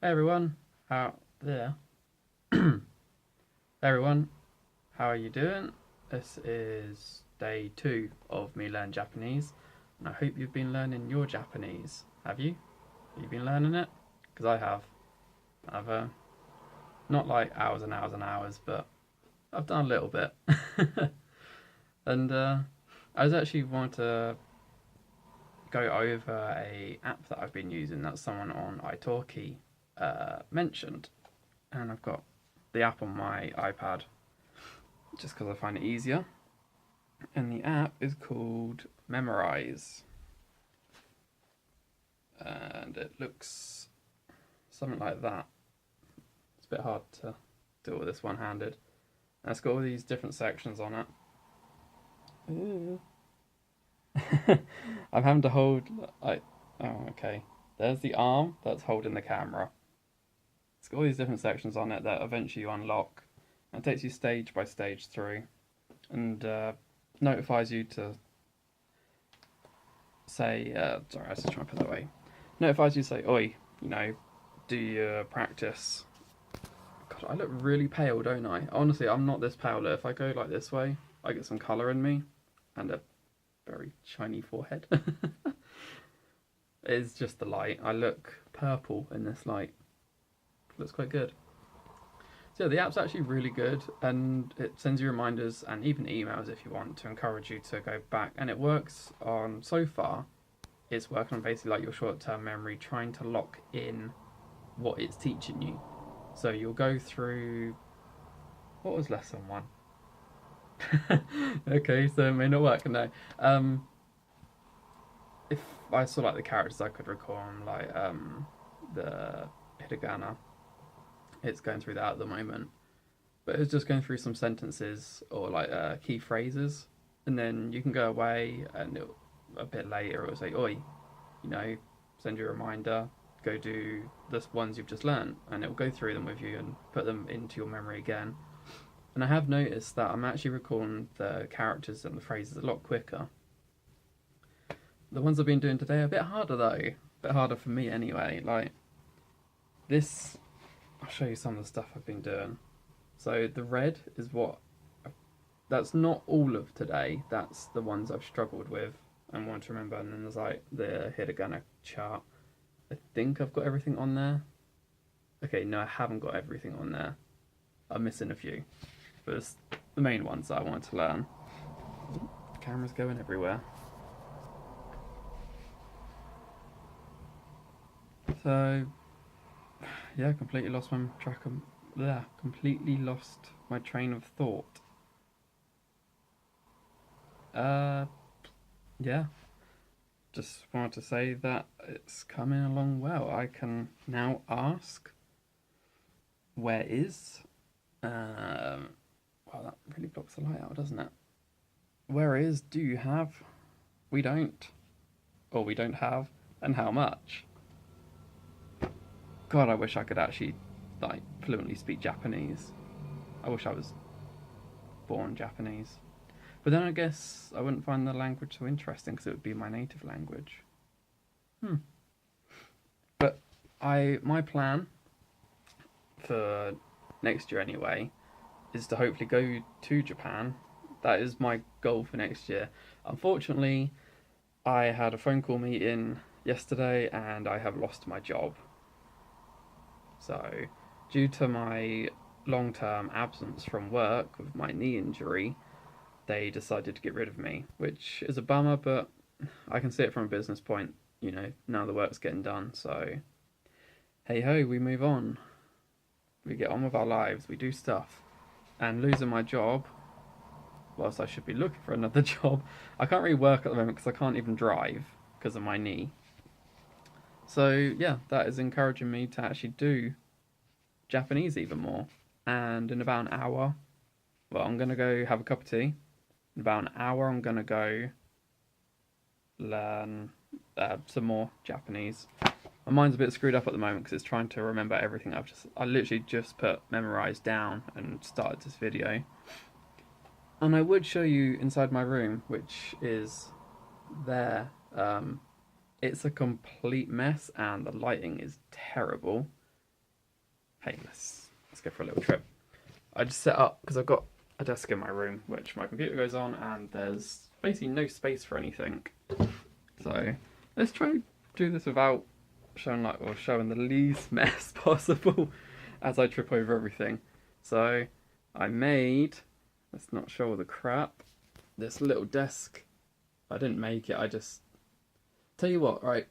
Hey everyone, how there? Hey everyone, how are you doing? This is day 2 of me learning Japanese, and I hope you've been learning your Japanese. Have you? Have you been learning it? Because I have. I've not like hours and hours and hours, but I've done a little bit. And I was actually want to go over a app that I've been using that someone on italki mentioned, and I've got the app on my iPad just because I find it easier. And the app is called Memorize, and it looks something like that. It's a bit hard to do all this one-handed. And it's got all these different sections on it. Ooh. I'm having to hold. Oh, okay. There's the arm that's holding the camera. It's got all these different sections on it that eventually you unlock. And it takes you stage by stage through, and notifies you to say, sorry, I was just trying to put that away. Notifies you to say, oi, do your practice. God, I look really pale, don't I? Honestly, I'm not this pale. If I go like this way, I get some colour in me and a very shiny forehead. It's just the light. I look purple in this light. It looks quite good. So yeah, the app's actually really good, and it sends you reminders and even emails if you want to encourage you to go back. And it works on, so far, it's working on basically like your short-term memory, trying to lock in what it's teaching you. So you'll go through, what was lesson one? Okay, so it may not work. No, if I saw like the characters I could recall them, like the hiragana, it's going through that at the moment. But it's just going through some sentences or like key phrases, and then you can go away and a bit later it'll say, "Oi, you know, send you a reminder, go do the ones you've just learned," and it'll go through them with you and put them into your memory again. And I have noticed that I'm actually recalling the characters and the phrases a lot quicker. The ones I've been doing today are a bit harder though, a bit harder for me anyway. Like this, I'll show you some of the stuff I've been doing. So the red is what, that's not all of today. That's the ones I've struggled with and want to remember. And then there's like the hiragana chart. I think I've got everything on there. Okay, no, I haven't got everything on there. I'm missing a few. But it's the main ones that I wanted to learn. The camera's going everywhere. So, yeah, completely lost my track of. Yeah, completely lost my train of thought. Uh, yeah, just wanted to say that it's coming along well. I can now ask, where is? Well, that really blocks the light out, doesn't it? Where is? Do you have? We don't. Or we don't have. And how much? God, I wish I could actually, like, fluently speak Japanese. I wish I was born Japanese. But then I guess I wouldn't find the language so interesting because it would be my native language. Hmm. But my plan for next year anyway is to hopefully go to Japan. That is my goal for next year. Unfortunately, I had a phone call meeting yesterday and I have lost my job. So, due to my long term absence from work with my knee injury, they decided to get rid of me, which is a bummer, but I can see it from a business point. Now the work's getting done, so hey ho, we move on. We get on with our lives, we do stuff. And losing my job, whilst I should be looking for another job, I can't really work at the moment because I can't even drive because of my knee. So yeah, that is encouraging me to actually do Japanese even more. And in about an hour, well, I'm gonna go have a cup of tea. In about an hour, I'm gonna go learn some more Japanese. My mind's a bit screwed up at the moment because it's trying to remember everything I literally just put Memorize down and started this video. And I would show you inside my room, which is there. It's a complete mess and the lighting is terrible. hey, let's go for a little trip. I just set up because I've got a desk in my room which my computer goes on, and there's basically no space for anything. So let's try and do this without showing the least mess possible as I trip over everything. So I made, let's not show all the crap, this little desk. I didn't make it, I just tell you what, right?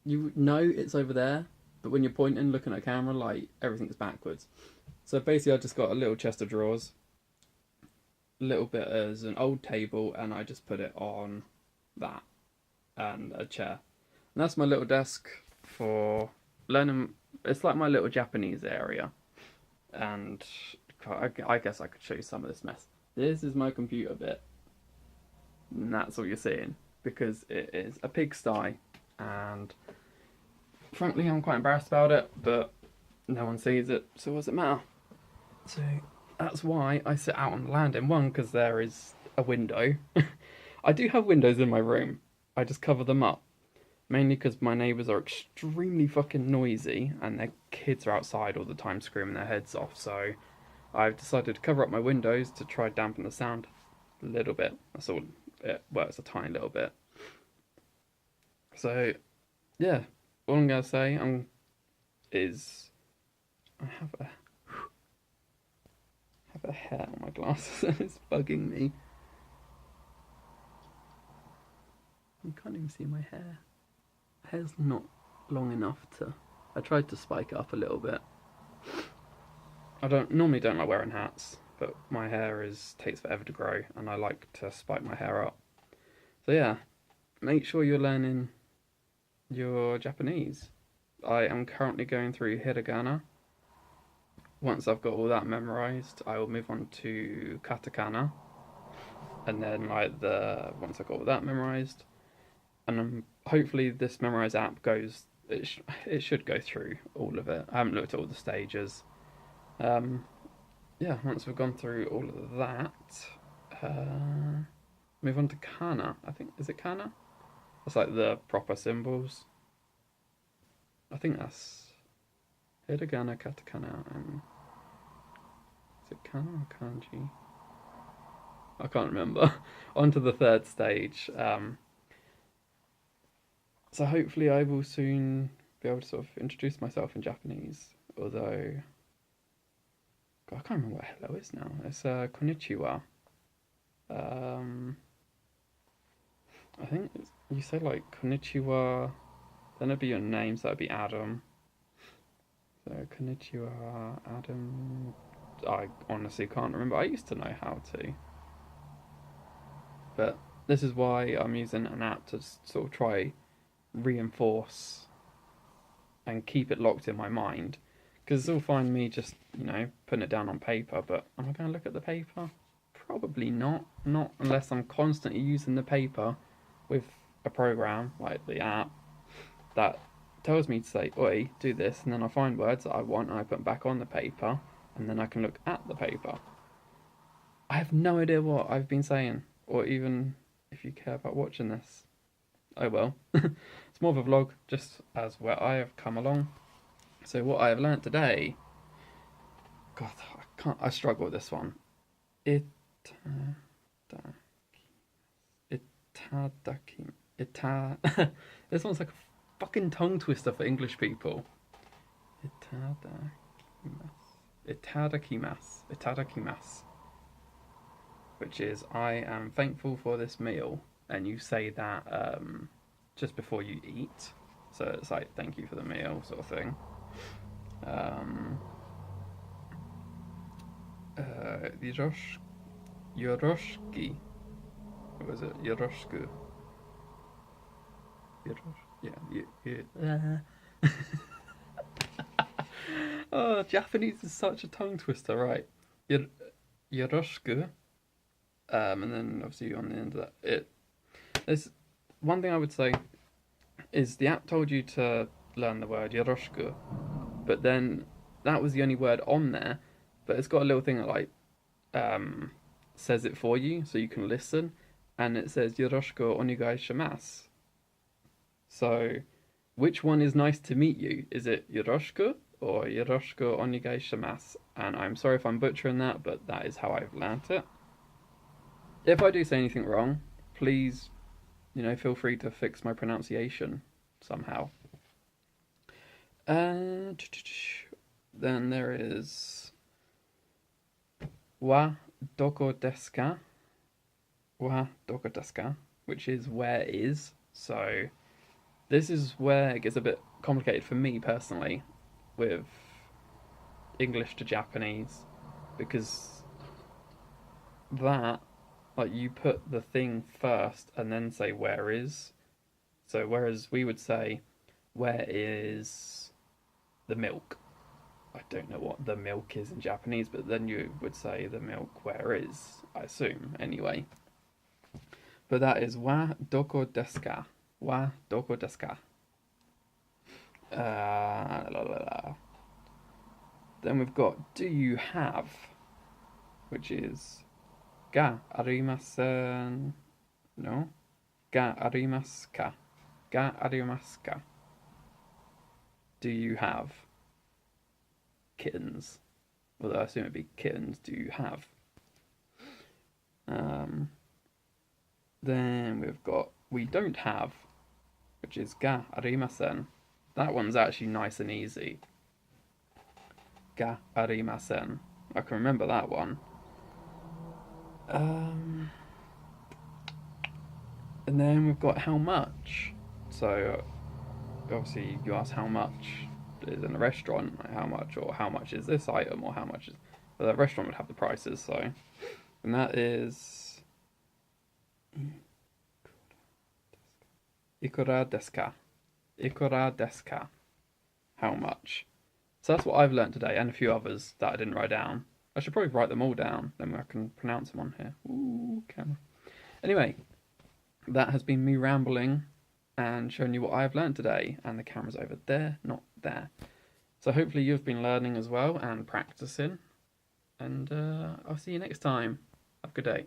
You know it's over there, but when you're pointing, looking at a camera, like everything's backwards. So basically I just got a little chest of drawers, a little bit as an old table, and I just put it on that and a chair. And that's my little desk for learning. It's like my little Japanese area. And I guess I could show you some of this mess. This is my computer bit. And that's all you're seeing, because it is a pigsty. And frankly, I'm quite embarrassed about it, but no one sees it, so what does it matter? So that's why I sit out on the landing. One, because there is a window. I do have windows in my room. I just cover them up. Mainly because my neighbours are extremely fucking noisy and their kids are outside all the time screaming their heads off. So I've decided to cover up my windows to try dampen the sound a little bit. That's all. It works a tiny little bit. So yeah, all I'm going to say is I have a hair on my glasses and it's bugging me. You can't even see my hair. Hair's not long enough to... I tried to spike it up a little bit. I normally don't like wearing hats, but my hair takes forever to grow and I like to spike my hair up. So yeah, make sure you're learning your Japanese. I am currently going through hiragana. Once I've got all that memorized, I will move on to katakana. And then once I've got all that memorized, and hopefully this Memrise app it should go through all of it. I haven't looked at all the stages. Yeah, once we've gone through all of that, move on to kana. I think, is it kana? That's like the proper symbols. I think that's hiragana, katakana, and is it kana or kanji? I can't remember. On to the third stage. So hopefully I will soon be able to sort of introduce myself in Japanese, although God, I can't remember what hello is now. It's konnichiwa. I think you say like konnichiwa, then it'd be your name, so that'd be Adam. So konnichiwa, Adam. I honestly can't remember. I used to know how to. But this is why I'm using an app to sort of try reinforce and keep it locked in my mind, because it's all fine me just putting it down on paper, but am I going to look at the paper? Probably not unless I'm constantly using the paper with a program like the app that tells me to say, oi, do this, and then I find words that I want and I put them back on the paper, and then I can look at the paper. I have no idea what I've been saying, or even if you care about watching this. Oh well. It's more of a vlog, just as where I have come along. So what I have learnt today... God, I struggle with this one. This one's like a fucking tongue twister for English people. Itadakimasu. Which is, I am thankful for this meal. And you say that just before you eat. So it's like, thank you for the meal, sort of thing. Yoroshki. What was it? Yoroshiku. Yeah. Oh, Japanese is such a tongue twister, right? Yoroshiku. And then obviously on the end of that, there's one thing I would say is the app told you to learn the word yoroshiku, but then that was the only word on there, but it's got a little thing that like says it for you so you can listen, and it says yoroshiku onegai shimasu. So which one is nice to meet you? Is it yoroshiku or yoroshiku onegai shimasu. And I'm sorry if I'm butchering that, but that is how I've learnt it. If I do say anything wrong, please, feel free to fix my pronunciation somehow. And then there is wa doko desu ka? Wa doko desu ka? Which is where is. So this is where it gets a bit complicated for me personally with English to Japanese, because that, like, you put the thing first and then say where is. So whereas we would say where is the milk, I don't know what the milk is in Japanese, but then you would say the milk where is, I assume anyway. But that is wa doko desu ka? Wa doko desu ka? La, la, la. Then we've got do you have, which is ga arimasen. No? Ga arimasu ka? Ga arimasu ka? Do you have kittens? Although I assume it'd be kittens do you have. Then we've got we don't have, which is ga arimasen. That one's actually nice and easy. Ga arimasen. I can remember that one. And then we've got how much. So obviously you ask how much is in a restaurant, like how much, or how much is this item, or how much is. Well, the restaurant would have the prices, so. And that is. Ikura desu ka? Ikura desu ka? How much? So that's what I've learnt today, and a few others that I didn't write down. I should probably write them all down, then I can pronounce them on here. Ooh, camera. Anyway, that has been me rambling and showing you what I've learnt today, and the camera's over there, not there. So hopefully you've been learning as well and practicing, and I'll see you next time. Have a good day.